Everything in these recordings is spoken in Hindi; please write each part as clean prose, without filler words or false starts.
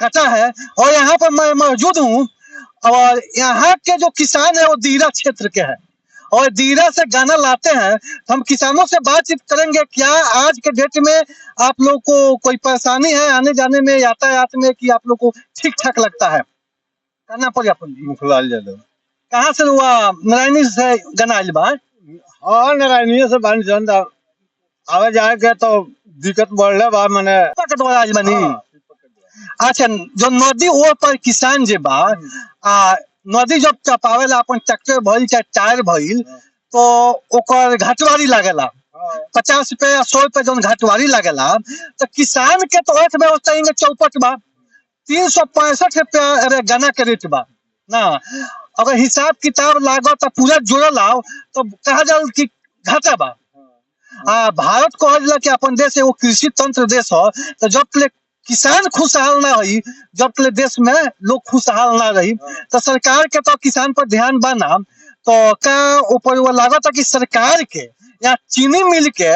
कटा है। और यहाँ पर मैं मौजूद हूँ और यहाँ के जो किसान है वो दीरा क्षेत्र के हैं और दीरा से गाना लाते हैं। हम किसानों से बातचीत करेंगे, क्या आज के डेट में आप लोग को कोई परेशानी है आने जाने में, यातायात में, कि आप लोग को ठीक ठाक लगता है? कहना पड़े अपन मुखलाल यादव। कहाँ से हुआ? नारायणी से गाना आइल बा? हाँ, नारायणी से बानी चंद आवे जाए के तो दिक्कत बढ़ले बा मने आज बनी। अच्छा, जो नदी ओर पर किसान जे बा नदी जब चपावेला अपन ट्रैक्टर भइल चाहे टायर भइल तो ओकर घाटवारी लागेला 50 रुपए या 100 रुपए जो घाटवारी लागेला। तो किसान के तो अर्थव्यवस्था इंगे चौपट बा। 365 रुपया गन्ना के रेट बा ना। अगर हिसाब किताब लागत पूरा जोड़ल आओ तो कहा जाए कि घाटा बा। भारत कहला कि अपन देश एगो कृषि तंत्र देश हो, तो जब तक किसान खुशहाल ना रही, जब तक देश में लोग खुशहाल ना रही, तो सरकार के तो किसान पर ध्यान बना। तो का ऊपर वो लागत कि सरकार के या चीनी मिल के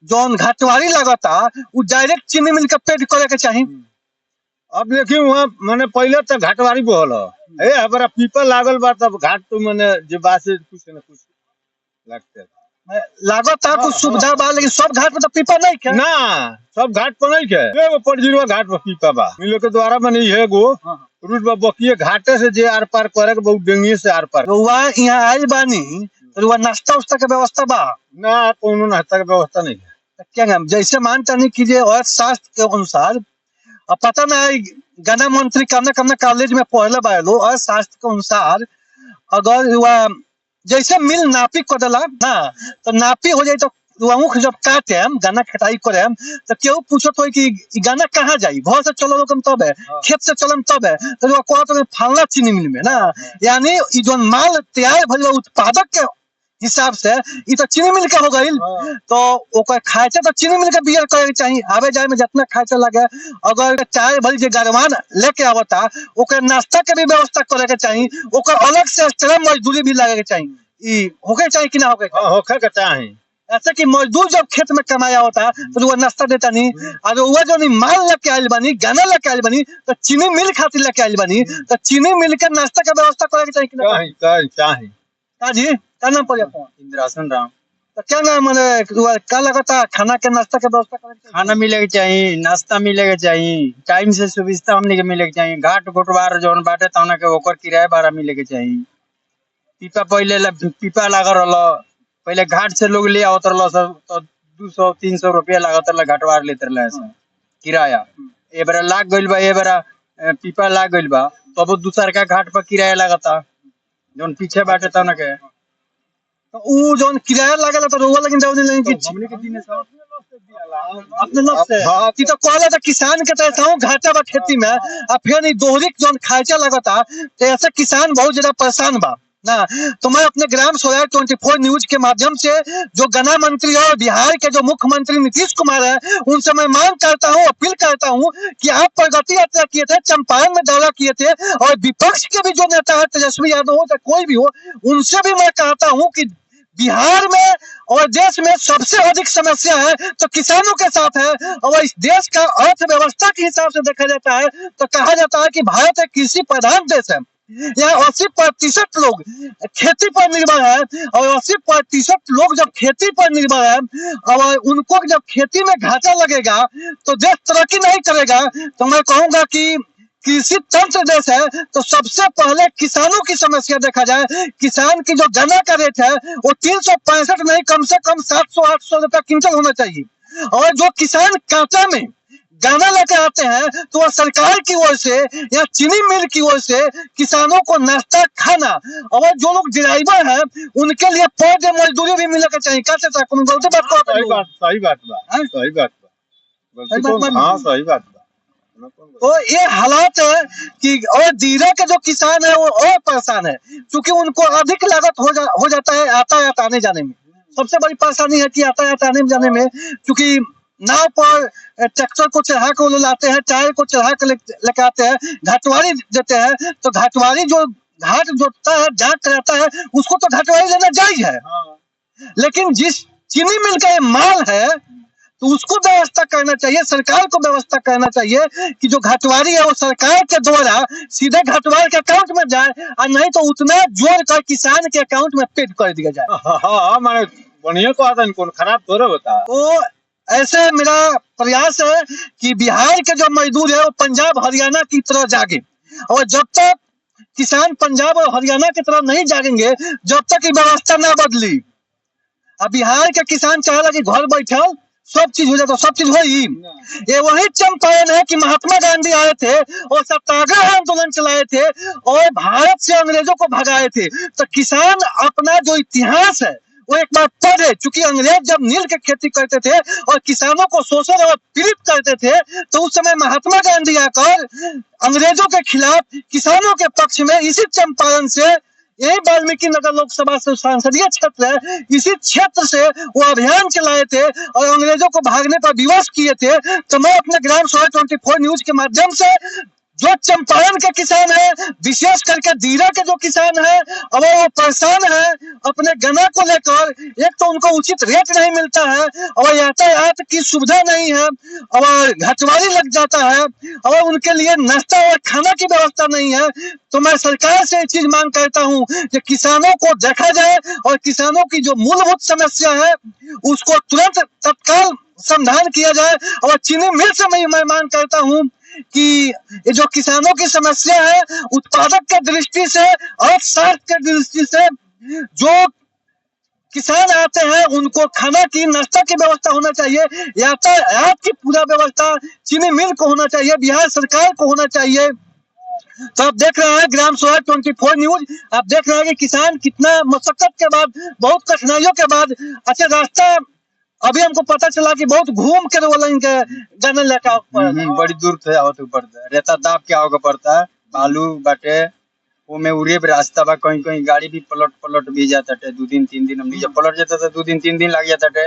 जो घाटवारी लागता वो डायरेक्ट चीनी मिल के पेड करे के चाहिए। अब देखिए वहाँ मैंने पहले तो घाटवारी बोल है हमारा पीपल लागल बा, तब घाट तो मैंने जे बात से कुछ न कुछ लगते लागत था कुछ सुविधा बा, लेकिन सब घाट पे तो पीपा नहीं है ना। सब घाट पर नहीं है, एगो परजिरवा घाट पर पीपा बा मिलो के द्वारा बनी है गो रूट बा। बकिए घाटे से जे आर पार करे के बहुत डेंगी से आर पार। तो वहाँ यहाँ आई बानी तो वहाँ नाश्ता उस्ता के व्यवस्था बा ना? कोनो नाश्ता के व्यवस्था नहीं है। क्या जैसे मानता नहीं कीजिए अर्थशास्त्र के अनुसार, अब पता ना गन्ना मंत्री कमना कॉलेज में पढ़ले बा लो, अर्थशास्त्र के अनुसार अगर वह जैसे मिल नापी कर देला ना तो नापी हो जाए तो वहाँ जब काटे गन्ना कटाई करे तो केहू पूछत हो कि गन्ना कहाँ जाई, घर से चलो लोग तब है, खेत से चलम तब है, तो कहते फलना चीनी मिल में ना। यानी जो माल तैयार भइल उत्पादक के हिसाब से ये तो चीनी मिल के हो गई। तो ओकर खाइते तो चीनी मिल के बियर करे के चाहिए। आवे जाए में जितना खाइते लगे, अगर चाय भरी जे गरमान लेके आवता ओकर नाश्ता के भी व्यवस्था करे के चाहिए, ओकर अलग से एक्स्ट्रा मजदूरी भी लगे के चाहिए। ई होके चाहिए कि ना होके? होके के चाहिए। ऐसे कि मजदूर जब खेत में कमाया होता तो वो नाश्ता देता नहीं, और वो जो नहीं माल लेके आयल बनी, गन्ना लेके आयल बनी, तो चीनी मिल खातिर लेके आयल बनी, तो चीनी मिल के नाश्ता के व्यवस्था करे के चाहिए कि ना? चाहिए जी। क्या नाम पड़े? इंद्रासन राम। तो क्या नाम मैंने क्या लगता खाना के नाश्ता के व्यवस्था करें? खाना मिले के चाहिए, नाश्ता मिले के चाहिए, टाइम से सुविधा हमने के मिले के चाहिए। घाट घोटवार जौन बाटे तौना के ओकर किराया भाड़ा मिले के चाहिए। पीपा पहले पीपा लागल रहल, पहले घाट से लोग ले आवत रहल सब तो 200-300 रुपया लागत रहल, घाटवार लेते रहल किराया। ए बार लाग गइल बा, ए बार पीपा लाग गइल बा, तब दूसर का घाट पर किराया लागता जौन पीछे बाटे तौना के। तो वो जो किराया लागल तो रोवा लेकिन जाओ नहीं कि हमने के दिन से अपने लग से हां की तो कहला तो किसान के तो घाटा बा खेती में, अब फिर नहीं दोहरी जो खर्चा लगता तो ऐसे किसान बहुत ज्यादा परेशान बा ना। तो मैं अपने ग्राम स्वराज 24 न्यूज के माध्यम से जो गन्ना मंत्री और बिहार के जो मुख्यमंत्री नीतीश कुमार है उनसे मैं मांग करता हूँ, अपील करता हूँ कि आप प्रगति यात्रा किए थे, चंपारण में दौरा किए थे, और विपक्ष के भी जो नेता है तेजस्वी यादव हो चाहे कोई भी हो, उनसे भी मैं कहता हूँ कि बिहार में और देश में सबसे अधिक समस्या है तो किसानों के साथ है। और इस देश का अर्थव्यवस्था के हिसाब से देखा जाता है तो कहा जाता है कि भारत एक कृषि प्रधान देश है। यहाँ 80% लोग खेती पर निर्भर है, और 80% लोग जब खेती पर निर्भर है और उनको जब खेती में घाटा लगेगा तो देश तरक्की नहीं करेगा। तो मैं कहूंगा कि कृषि तंत्र देश है तो सबसे पहले किसानों की समस्या देखा जाए। किसान की जो गन्ना का रेट है वो 365 नहीं, कम से कम 700-800 रुपया क्विंटल होना चाहिए। और जो किसान कांटा में गन्ना लेके आते हैं तो वह सरकार की ओर से या चीनी मिल की ओर से किसानों को नाश्ता खाना, और जो लोग ड्राइवर हैं उनके लिए पर डे मजदूरी भी मिलना चाहिए। कैसे गलती बात को? सही बात बा, सही बात बा। हाँ सही बात बा। तो ये हालात है कि और दीरा के जो किसान है वो और परेशान है क्योंकि उनको अधिक लागत हो जाता है यातायात आने जाने में। सबसे बड़ी परेशानी है कि यातायात आने जाने में, क्योंकि नाव पर ट्रैक्टर को चढ़ा कर वो लाते हैं, टायर को चढ़ा कर लेके आते हैं, घाटवारी देते हैं, तो घाटवारी जो घाट जोतता है जांच कराता है उसको तो घाटवारी लेना जायज है। लेकिन जिस चीनी मिल का ये माल है तो उसको व्यवस्था करना चाहिए, सरकार को व्यवस्था करना चाहिए कि जो घाटवारी है वो सरकार के द्वारा सीधे घाटवार के अकाउंट में जाए, और नहीं तो उतना जोड़ कर किसान के अकाउंट में पेड कर दिया जाए। हाँ माने बढ़िया को आता कौन खराब थोड़ा होता। तो ऐसे मेरा प्रयास है कि बिहार के जो मजदूर है वो पंजाब हरियाणा की तरह जागे, और जब तक किसान पंजाब और हरियाणा की तरह नहीं जागेंगे, जब तक ये व्यवस्था ना बदली। अब बिहार के किसान चाहेगा कि घर बैठल सब चीज हो जाता, सब चीज हो ही। ये वही चंपारण है कि महात्मा गांधी आए थे और सत्याग्रह आंदोलन चलाए थे और भारत से अंग्रेजों को भगाए थे। तो किसान अपना जो इतिहास है वो एक बार पढ़े, चूंकि अंग्रेज जब नील के खेती करते थे और किसानों को शोषण और पीड़ित करते थे, तो उस समय महात्मा गांधी आकर अंग्रेजों के खिलाफ किसानों के पक्ष में इसी चंपारण से, यही वाल्मीकि नगर लोकसभा से संसदीय क्षेत्र है, इसी क्षेत्र से वो अभियान चलाए थे और अंग्रेजों को भागने पर विवश किए थे। तो मैं अपने ग्राम स्वराज 24 न्यूज के माध्यम से जो चंपारण के किसान है, विशेष करके दीरा के जो किसान है, अब वो परेशान है अपने गन्ना को लेकर। एक तो उनको उचित रेट नहीं मिलता है और यातायात की सुविधा नहीं है और घटवारी लग जाता है और उनके लिए नाश्ता और खाना की व्यवस्था नहीं है। तो मैं सरकार से एक चीज मांग करता हूँ कि किसानों को देखा जाए और किसानों की जो मूलभूत समस्या है उसको तुरंत तत्काल समाधान किया जाए। और चीनी मिल से मैं मांग करता हूँ कि ये जो किसानों की समस्या है, उत्पादक के दृष्टि से, अर्थशास्त्र के दृष्टि से, जो किसान आते हैं उनको खाना की, नाश्ता की व्यवस्था होना चाहिए, यातायात की पूरा व्यवस्था चीनी मिल को होना चाहिए, बिहार सरकार को होना चाहिए। तो आप देख रहे हैं ग्राम स्वराज 24 न्यूज, आप देख रहे हैं कि किसान कितना मशक्कत के बाद, बहुत कठिनाइयों के बाद, अच्छा रास्ता अभी हमको पता चला कि बहुत घूम कर वो जाने लगा बड़ी दूर से आवत पड़ता है, रेता दाब के आओ पड़ता है, बालू बाटे वो में उड़े रास्ता बा, कहीं कहीं गाड़ी भी पलट भी जाता है, 2 दिन 3 दिन हम जब पलट जाता था 2 दिन 3 दिन लग जाता है।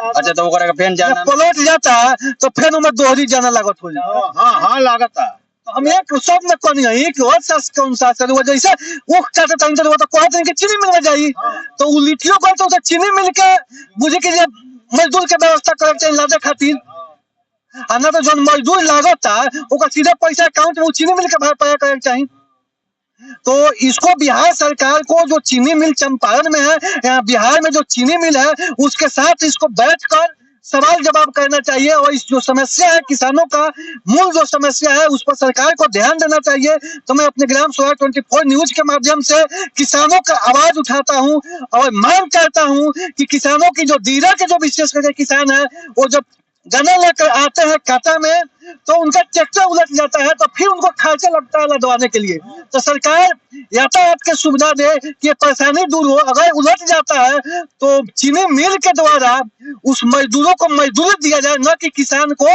अच्छा तो ओकरा के फेन जाना पलट जाता है तो फिर उमें दोहरी जाना लागत हो जाता। हाँ लागत है। हम एक सब में कौन है एक और सास कौन सा सर वो जैसे वो काटे टाइम तो वो कहते हैं कि चीनी मिल में जाई, तो उ लिटियो को तो चीनी मिल के बुझे के जे मजदूर के व्यवस्था करे चाहिए लादे खातिर, आना तो जन मजदूर लागत है ओका सीधा पैसा अकाउंट में चीनी मिल के पाया करे चाहिए। तो इसको बिहार सरकार को, जो चीनी मिल चंपारण में है, यहाँ बिहार में जो चीनी मिल है उसके साथ इसको बैठकर सवाल जवाब करना चाहिए और इस जो समस्या है किसानों का, मूल जो समस्या है उस पर सरकार को ध्यान देना चाहिए। तो मैं अपने ग्राम स्वराज 24 न्यूज के माध्यम से किसानों का आवाज उठाता हूं और मांग करता हूं कि किसानों की जो दीरा के जो विशेष करके किसान है, वो जब गन्ना लेकर आते हैं काटा में तो उनका ट्रैक्टर उलट जाता है, तो फिर उनको खर्चा लगता है लदवाने के लिए। तो सरकार यातायात की सुविधा दे कि ये परेशानी दूर हो। अगर उलट जाता है तो चीनी मिल के द्वारा उस मजदूरों को मजदूरी दिया जाए, न कि किसान को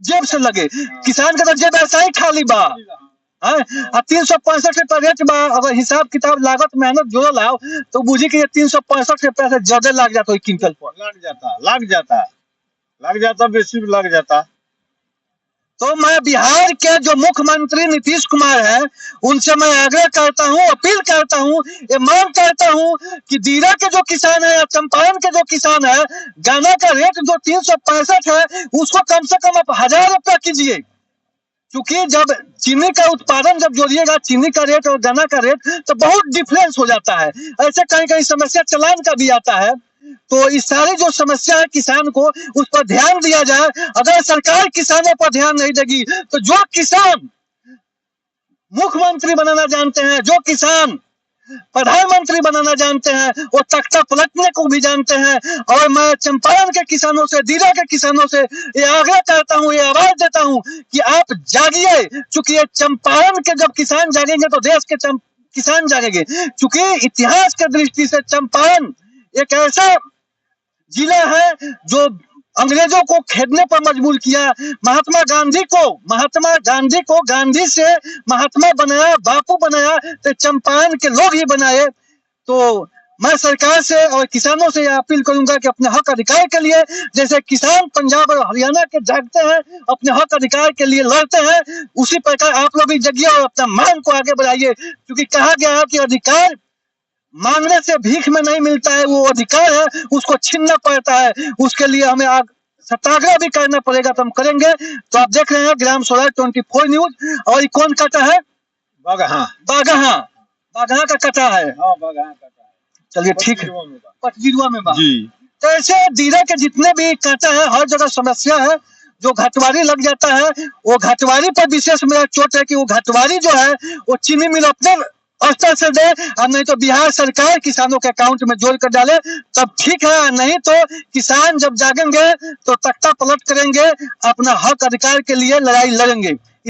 जेब से लगे। किसान का तो जेब ऐसा ही खाली बा, 365 रुपया रेट बा। अगर हिसाब किताब लागत मेहनत जोड़ लाओ तो बुझी कि 365 रुपया से ज्यादा लग जाता है क्विंटल पर, लग जाता बेसी लग जाता। तो मैं बिहार के जो मुख्यमंत्री नीतीश कुमार है उनसे मैं आग्रह करता हूं, अपील करता हूं, ये मांग करता हूं कि दीरा के जो किसान है या चंपारण के जो किसान है, गन्ना का रेट जो 365 है उसको कम से कम आप 1000 रुपया कीजिए। क्योंकि जब चीनी का उत्पादन जब जोड़िएगा चीनी का रेट और गन्ना का रेट तो बहुत डिफरेंस हो जाता है। ऐसे कहीं कहीं समस्या चालान का भी आता है। तो इस सारी जो समस्या है किसान को, उस पर ध्यान दिया जाए। अगर सरकार किसानों पर ध्यान नहीं देगी तो जो किसान मुख्यमंत्री बनाना जानते हैं, जो किसान प्रधानमंत्री बनाना जानते हैं, वो तख्ता पलटने को भी जानते हैं। और मैं चंपारण के किसानों से, दीरा के किसानों से ये आग्रह करता हूँ, ये आवाज देता हूँ कि आप जागिए। चूंकि ये चंपारण के जब किसान जागेंगे तो देश के किसान जागेंगे। चूंकि इतिहास के दृष्टि से चंपारण एक ऐसा जिला है जो अंग्रेजों को खेदने पर मजबूर किया। महात्मा गांधी को गांधी से महात्मा बनाया, बापू बनाया, तो चंपारण के लोग ही बनाए। तो मैं सरकार से और किसानों से यह अपील करूंगा कि अपने हक अधिकार के लिए, जैसे किसान पंजाब और हरियाणा के जागते हैं, अपने हक अधिकार के लिए लड़ते हैं, उसी प्रकार आप लोग भी जगिए और अपना मांग को आगे बढ़ाइए। क्योंकि कहा गया है कि अधिकार मांगने से भीख में नहीं मिलता है, वो अधिकार है, उसको छीनना पड़ता है। उसके लिए हमें आग सत्याग्रह भी करना पड़ेगा, तो हम करेंगे। तो आप देख रहे हैं ग्राम स्वराज 24 न्यूज। और ये कौन कटा है? बगहा। बागहा, बागहा का कटा है। हाँ बगहा कटा है। चलिए ठीक है, पटगिरुआ में बा। जी। तो ऐसे दीरा के जितने भी कांटा है, हर जगह समस्या है। जो घटवारी लग जाता है, वो घटवारी पर विशेष मेरा चोट है कि वो घटवारी जो है वो चीनी मिल अपने स्तर से दे, और नहीं तो बिहार सरकार किसानों के अकाउंट में जोड़ कर डाले, तब ठीक है। नहीं तो किसान जब जागेंगे तो तख्ता पलट करेंगे, अपना हक अधिकार के लिए लड़ाई लड़ेंगे।